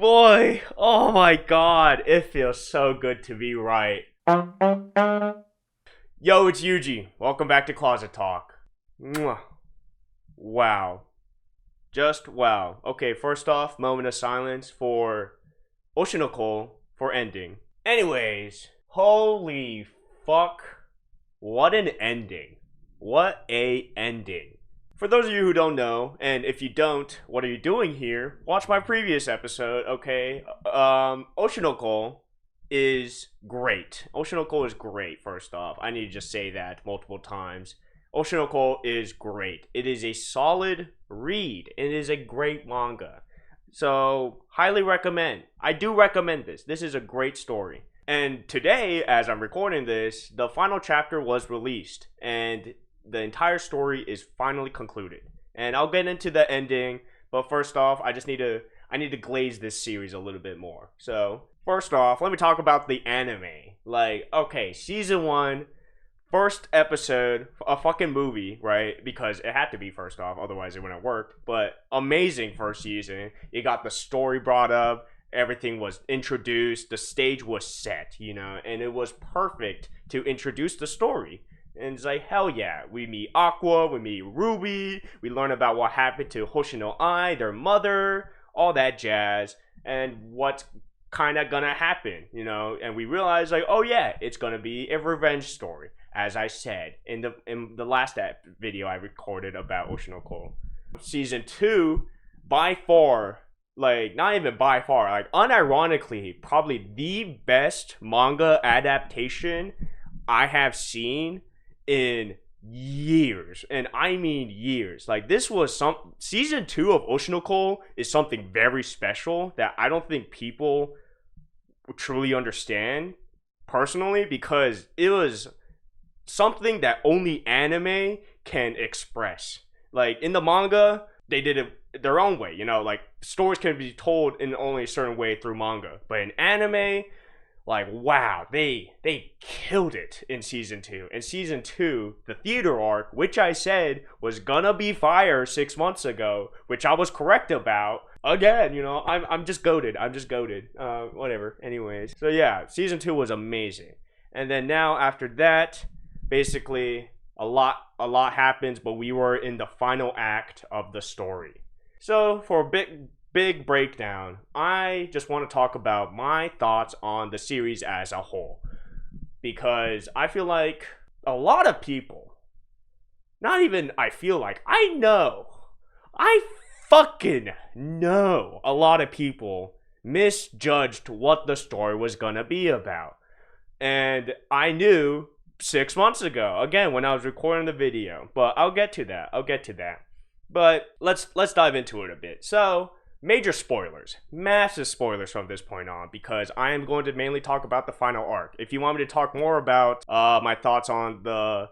boy! Oh my god, it feels so good to be right. Yo, it's Yuji. Welcome back to Closet Talk. Mwah. Wow. Just wow. Okay, first off, moment of silence for Oshi for ending. Anyways, holy fuck. What an ending. What a ending. For those of you who don't know, and if you don't, what are you doing here? Watch my previous episode, okay? Oshinoko is great. Oshinoko is great, first off. I need to just say that multiple times. Oshinoko is great. It is a solid read. It is a great manga. So, highly recommend. I do recommend this. This is a great story. And today, as I'm recording this, the final chapter was released. And the entire story is finally concluded, and I'll get into the ending. But first off, I need to glaze this series a little bit more. So first off, let me talk about the anime. Like, okay, season 1, first episode, a fucking movie, right? Because it had to be first off, otherwise it wouldn't work. But amazing first season. You got the story brought up, everything was introduced, the stage was set, and it was perfect to introduce the story. And it's like, hell yeah, we meet Aqua, we meet Ruby, we learn about what happened to Hoshino Ai, their mother, all that jazz, and what's kind of gonna happen, and we realize, like, oh yeah, it's gonna be a revenge story, as I said in the last video I recorded about Oshinoko. Season 2, by far, like, not even by far, like, unironically, probably the best manga adaptation I have seen in years, and I mean years. Like, this was season 2 of Oshinoko is something very special that I don't think people truly understand personally, because it was something that only anime can express. Like, in the manga, they did it their own way, like, stories can be told in only a certain way through manga, but in anime, like, wow, they killed it in season 2. In season 2, the theater arc, which I said was gonna be fire 6 months ago, which I was correct about. Again, I'm just goated. Whatever. Anyways, so yeah, season 2 was amazing. And then now after that, basically a lot happens, but we were in the final act of the story. So for a big breakdown, I just want to talk about my thoughts on the series as a whole, because I feel like a lot of people, not even I feel like, I fucking know a lot of people misjudged what the story was gonna be about. And I knew 6 months ago, again, when I was recording the video, but I'll get to that. But let's dive into it a bit. So, major spoilers, massive spoilers from this point on, because I am going to mainly talk about the final arc. If you want me to talk more about my thoughts on the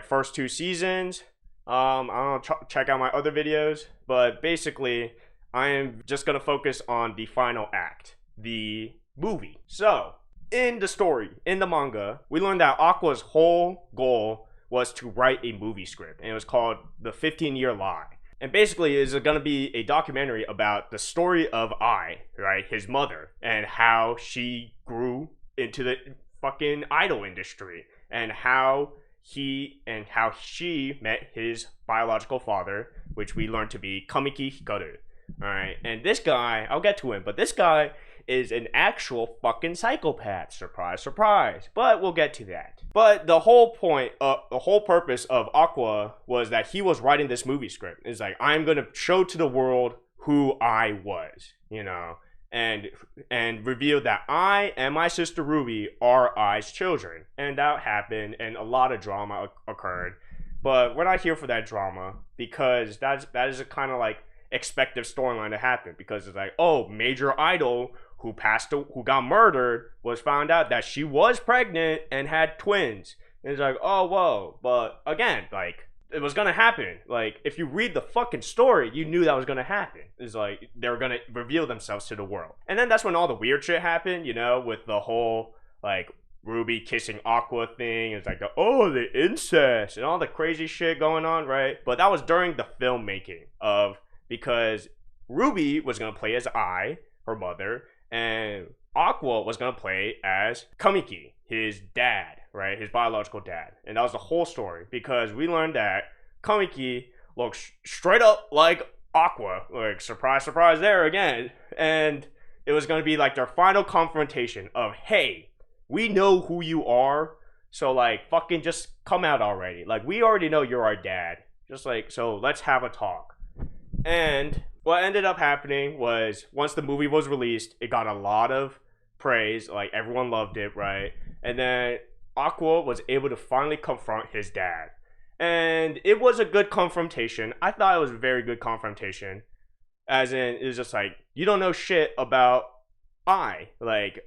first 2 seasons, I don't know, check out my other videos. But basically, I am just gonna focus on the final act, the movie. So, in the story, in the manga, we learned that Aqua's whole goal was to write a movie script, and it was called The 15-Year Lie. And basically, it's going to be a documentary about the story of Ai, right, his mother, and how she grew into the fucking idol industry, and how she met his biological father, which we learned to be Kamiki Hikaru. Alright, and this guy, I'll get to him, but this guy is an actual fucking psychopath. Surprise, surprise. But we'll get to that. But the whole purpose of Aqua was that he was writing this movie script. It's like, I'm gonna show to the world who I was, and reveal that I and my sister Ruby are Ai's children. And that happened, and a lot of drama occurred. But we're not here for that drama, because that is a kind of like expected storyline to happen, because it's like, oh, major idol who got murdered was found out that she was pregnant and had twins. And it's like, oh, whoa. But again, like, it was gonna happen. Like, if you read the fucking story, you knew that was gonna happen. It's like, they were gonna reveal themselves to the world. And then that's when all the weird shit happened, with the whole, like, Ruby kissing Aqua thing. It's like, the incest and all the crazy shit going on, right? But that was during the filmmaking because Ruby was gonna play as Ai, her mother, and Aqua was gonna play as Kamiki, his dad, right? His biological dad. And that was the whole story, because we learned that Kamiki looks straight up like Aqua. Like, surprise, surprise there again. And it was gonna be like their final confrontation of, hey, we know who you are, so like fucking just come out already. Like, we already know you're our dad. Just like, so let's have a talk. And what ended up happening was, once the movie was released, it got a lot of praise. Like, everyone loved it, right? And then Aqua was able to finally confront his dad. And it was a good confrontation. I thought it was a very good confrontation. As in, it was just like, you don't know shit about Like,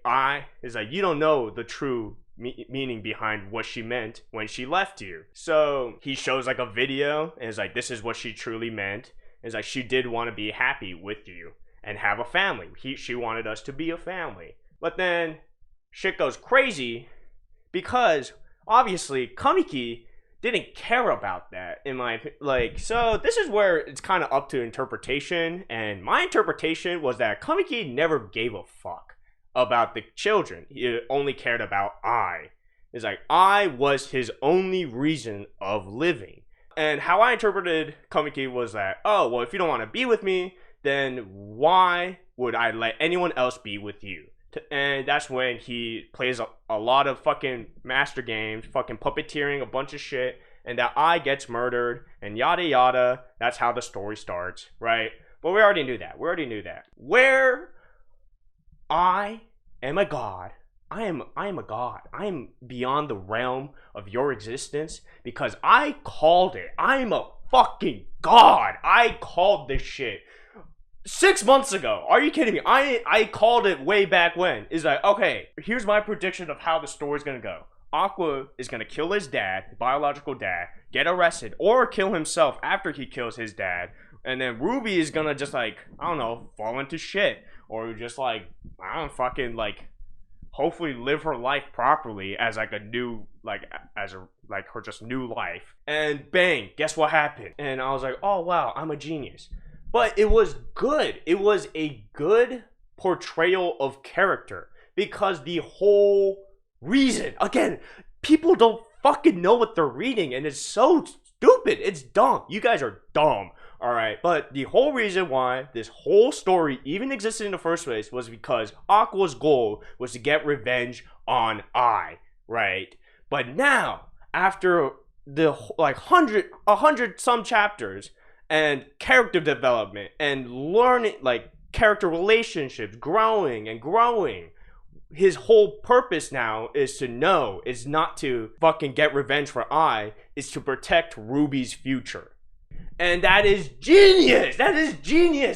is like, you don't know the true meaning behind what she meant when she left you. So he shows like a video and is like, this is what she truly meant. It's like, she did want to be happy with you and have a family. She wanted us to be a family. But then shit goes crazy, because obviously Kamiki didn't care about that, in my like. So this is where it's kind of up to interpretation, and my interpretation was that Kamiki never gave a fuck about the children. He only cared about It's like, I was his only reason of living. And how I interpreted Kamiki was that, oh, well, if you don't want to be with me, then why would I let anyone else be with you? And that's when he plays a lot of fucking master games, fucking puppeteering a bunch of shit, and that gets murdered, and yada yada. That's how the story starts, right? But we already knew that. Where I am a god. I am a god. I am beyond the realm of your existence, because I called it. I am a fucking god. I called this shit 6 months ago. Are you kidding me? I called it way back when. It's like, okay, here's my prediction of how the story's gonna go. Aqua is gonna kill his dad, biological dad, get arrested, or kill himself after he kills his dad. And then Ruby is gonna just like, I don't know, fall into shit. Or just like, I don't fucking like, hopefully live her life properly as like a new, like, as a, like her just new life. And bang, guess what happened? And I was like, oh wow, I'm a genius. But it was good. It was a good portrayal of character, because the whole reason, again, people don't fucking know what they're reading, and it's so stupid. It's dumb. You guys are dumb. All right. But the whole reason why this whole story even existed in the first place was because Aqua's goal was to get revenge on right? But now, after the like 100 some chapters, and character development and learning, like character relationships, growing, his whole purpose now is not to fucking get revenge for is to protect Ruby's future. And that is genius.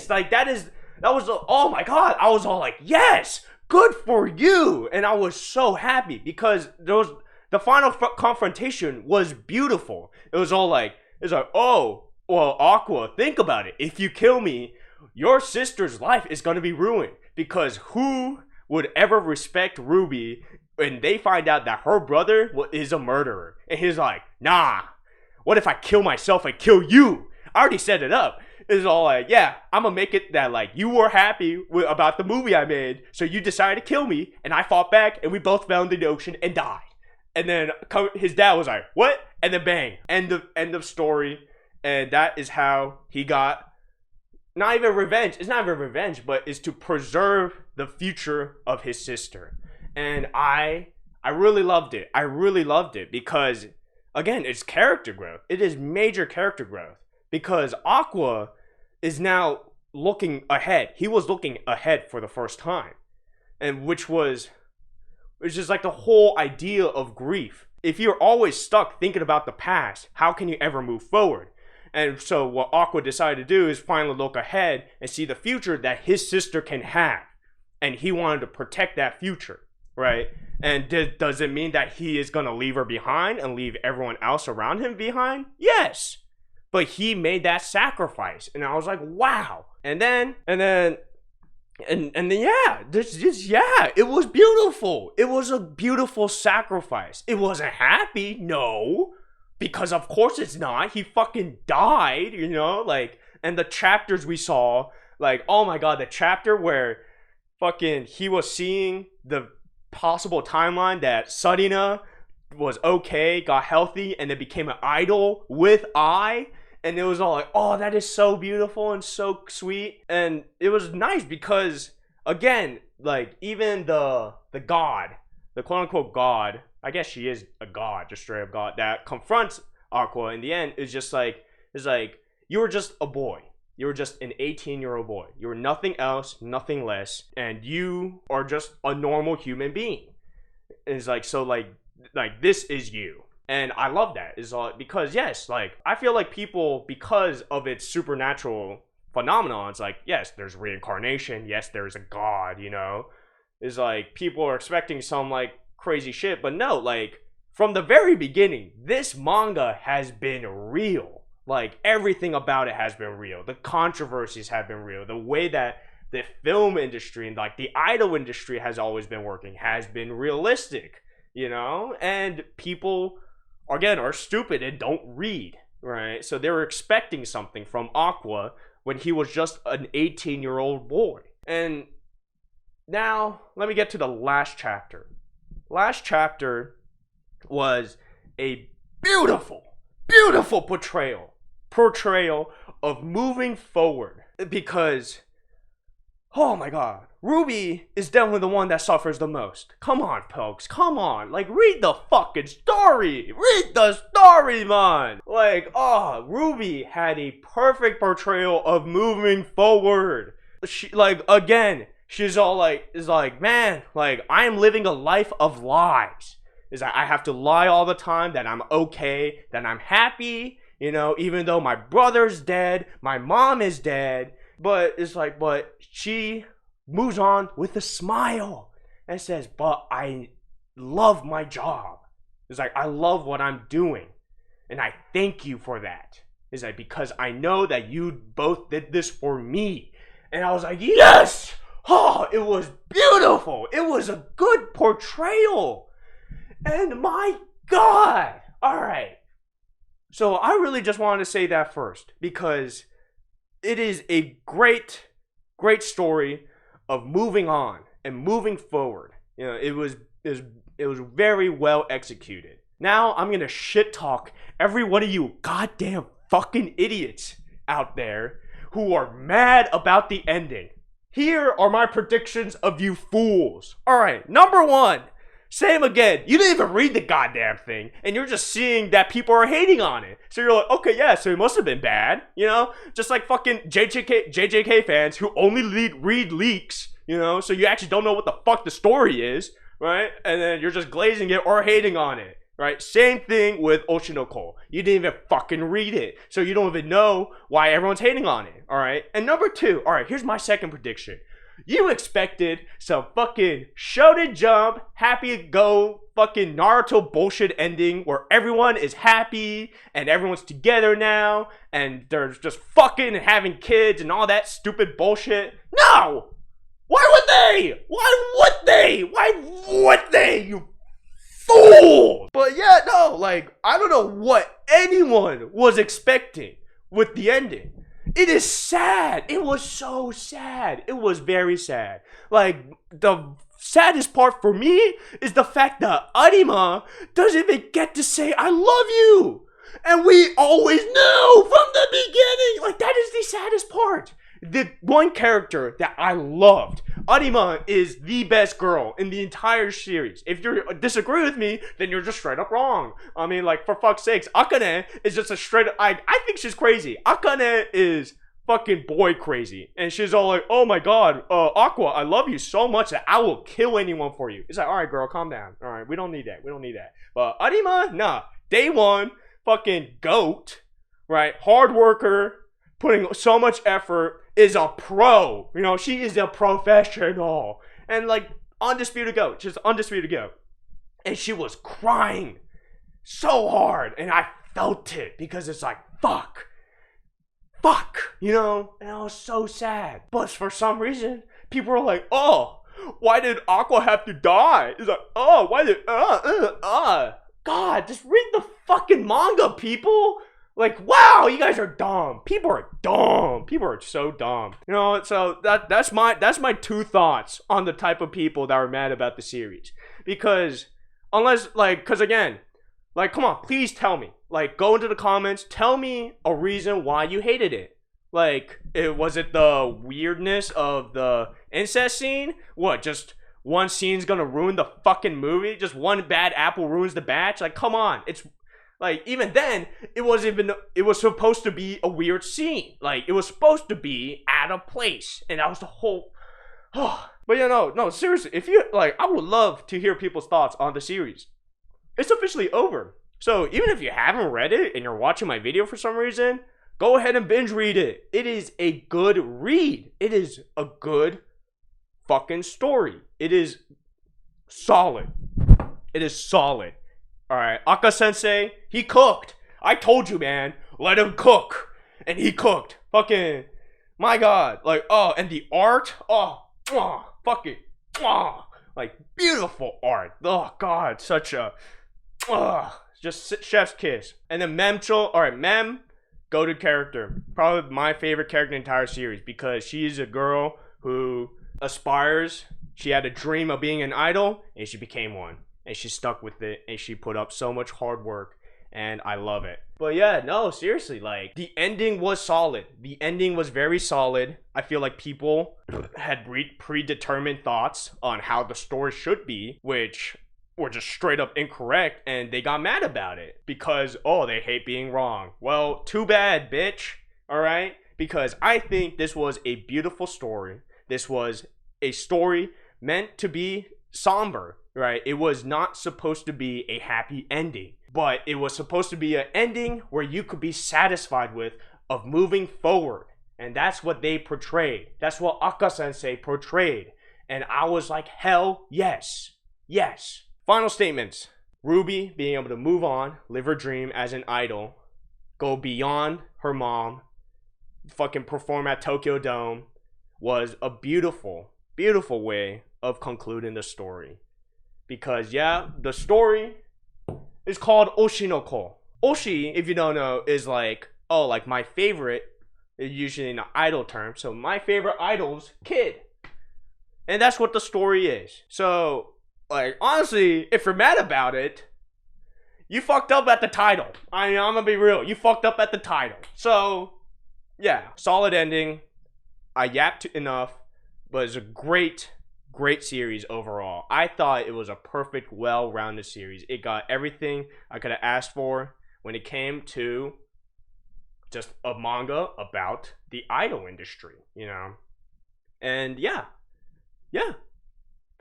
Like, that was, oh my god, I was all like, yes, good for you. And I was so happy, because the final confrontation was beautiful. It was like, oh, well, Aqua, think about it. If you kill me, your sister's life is going to be ruined, because who would ever respect Ruby when they find out that her brother is a murderer? And he's like, nah, what if I kill myself and kill you? I already set it up. It's all like, yeah, I'm going to make it that like you were happy about the movie I made, so you decided to kill me, and I fought back, and we both fell in the ocean and died. And then his dad was like, what? And then bang, end of story. And that is how he got, not even revenge. It's not even revenge, but is to preserve the future of his sister. And I really loved it. Because, again, it's character growth. It is major character growth. Because Aqua is now looking ahead. He was looking ahead for the first time. And which is like the whole idea of grief. If you're always stuck thinking about the past, how can you ever move forward? And so what Aqua decided to do is finally look ahead and see the future that his sister can have. And he wanted to protect that future, right? And does it mean that he is going to leave her behind and leave everyone else around him behind? Yes. But he made that sacrifice. And I was like, wow. And then, yeah, it was beautiful. It was a beautiful sacrifice. It wasn't happy, no. Because of course it's not. He fucking died, like, and the chapters we saw, like, oh my god, the chapter where fucking he was seeing the possible timeline that Sarina was okay, got healthy, and then became an idol with I. And it was all like, oh, that is so beautiful and so sweet. And it was nice because, again, like, even the god, the quote-unquote god, I guess she is a god, just straight up god, that confronts Aqua in the end is just like, you were just a boy. You were just an 18-year-old boy. You were nothing else, nothing less, and you are just a normal human being. And it's like, so like this is you. And I love that. Is because yes, like I feel like people, because of its supernatural phenomenon, it's like, yes, there's reincarnation, yes, there's a god, you know. Is like people are expecting some like crazy shit, but no, like from the very beginning, this manga has been real. Like, everything about it has been real. The controversies have been real. The way that the film industry and, like, the idol industry has always been working has been realistic, you know? And people, again, are stupid and don't read, right? So they were expecting something from Aqua when he was just an 18-year-old boy. And now, let me get to the last chapter. Last chapter was a beautiful portrayal of moving forward, because oh my god, Ruby is definitely the one that suffers the most. Come on, folks, come on, like, read the fucking story, man. Like, oh, Ruby had a perfect portrayal of moving forward. She, like, again, she's all like, is like, man, like, I am living a life of lies. Is that I have to lie all the time, that I'm okay, that I'm happy, you know, even though my brother's dead, my mom is dead. But it's like, but she moves on with a smile and says, but I love my job. It's like, I love what I'm doing, and I thank you for that. It's like, because I know that you both did this for me. And I was like, yes! Oh, it was beautiful. It was a good portrayal. And my god! Alright. So I really just wanted to say that first, because it is a great story of moving on and moving forward. You know, it was very well executed. Now I'm gonna shit talk every one of you goddamn fucking idiots out there who are mad about the ending. Here are my predictions of you fools. Alright, number one. Same again. You didn't even read the goddamn thing, and you're just seeing that people are hating on it. So you're like, okay, yeah, so it must have been bad, you know? Just like fucking JJK fans who only read leaks, you know? So you actually don't know what the fuck the story is, right? And then you're just glazing it or hating on it, right? Same thing with Oshi no Ko. You didn't even fucking read it, so you don't even know why everyone's hating on it, alright? And number two, alright, here's my second prediction. You expected some fucking Shonen Jump, happy go fucking Naruto bullshit ending where everyone is happy and everyone's together now and they're just fucking and having kids and all that stupid bullshit. No! Why would they? Why would they? You fool! But yeah, no, like, I don't know what anyone was expecting with the ending. It is sad. It was so sad. It was very sad. Like, the saddest part for me is the fact that Arima doesn't even get to say, I love you. And we always knew from the beginning. Like, that is the saddest part. The one character that I loved, Arima, is the best girl in the entire series. If you disagree with me, then you're just straight up wrong. I mean, like, for fuck's sakes, Akane is just a straight up, I think she's crazy. Akane is fucking boy crazy. And she's all like, oh my god, Aqua, I love you so much that I will kill anyone for you. It's like, alright girl, calm down. Alright, we don't need that. But Arima, nah. Day one, fucking goat, right? Hard worker, putting so much effort, is a pro. You know, she is a professional. And like, undisputed goat. Just undisputed goat. And she was crying so hard. And I felt it because it's like, fuck. You know? And I was so sad. But for some reason, people are like, oh, why did Aqua have to die? It's like, oh, why did, God, just read the fucking manga, people. Like, wow, you guys are dumb. People are dumb. People are so dumb. You know, so that's my two thoughts on the type of people that are mad about the series. Because because again, like, come on, please tell me. Like, go into the comments, tell me a reason why you hated it. Like, was it the weirdness of the incest scene? What, just one scene's gonna ruin the fucking movie? Just one bad apple ruins the batch? Like, come on. It's like, even then, it was supposed to be a weird scene. Like, it was supposed to be out of place. And that was the whole, but yeah, no, seriously, if you, like, I would love to hear people's thoughts on the series. It's officially over. So even if you haven't read it and you're watching my video for some reason, go ahead and binge read it. It is a good read. It is a good fucking story. It is solid. It is solid. Alright, Aka Sensei, he cooked. I told you, man. Let him cook. And he cooked. Fucking, my god. Like, oh, and the art. Fucking, like, beautiful art. Oh, god, such a, just chef's kiss. And then Memchel, alright, Mem, goated character. Probably my favorite character in the entire series because she's a girl who aspires. She had a dream of being an idol, and she became one. And she stuck with it, and she put up so much hard work, and I love it. But yeah, no, seriously, like, the ending was solid. The ending was very solid. I feel like people had predetermined thoughts on how the story should be, which were just straight up incorrect, and they got mad about it because, oh, they hate being wrong. Well, too bad, bitch, alright? Because I think this was a beautiful story. This was a story meant to be somber. Right, it was not supposed to be a happy ending, but it was supposed to be an ending where you could be satisfied with, of moving forward. And that's what they portrayed. That's what Aka Sensei portrayed. And I was like, hell yes. Yes. Final statements. Ruby being able to move on, live her dream as an idol, go beyond her mom, fucking perform at Tokyo Dome, was a beautiful, beautiful way of concluding the story. Because, yeah, the story is called Oshi no Ko. Oshi, if you don't know, is like, oh, like my favorite, usually in an idol term. So my favorite idol's kid. And that's what the story is. So, like, honestly, if you're mad about it, you fucked up at the title. I mean, I'm gonna be real. You fucked up at the title. So, yeah, solid ending. I yapped enough, but it's a great series overall. I thought it was a perfect, well-rounded series. It got everything I could have asked for when it came to just a manga about the idol industry, you know? And yeah,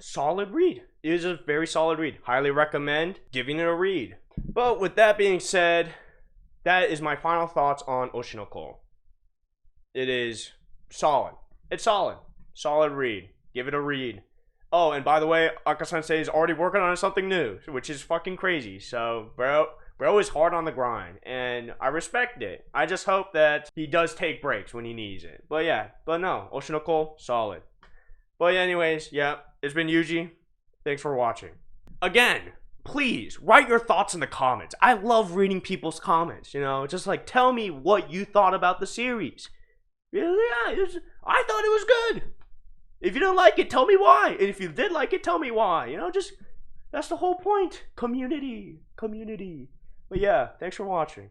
solid read. It is a very solid read. Highly recommend giving it a read. But with that being said, that is my final thoughts on Oshi no Ko. It is solid. It's solid. Solid read. Give it a read. Oh, and by the way, Aka Sensei is already working on something new, which is fucking crazy. So, bro is hard on the grind, and I respect it. I just hope that he does take breaks when he needs it. But yeah, no, Oshi no Ko, solid. But yeah, anyways, yeah, it's been Yuji. Thanks for watching. Again, please, write your thoughts in the comments. I love reading people's comments, you know? Just, like, tell me what you thought about the series. Yeah, I thought it was good. If you didn't like it, tell me why. And if you did like it, tell me why. You know, just, that's the whole point. Community. But yeah, thanks for watching.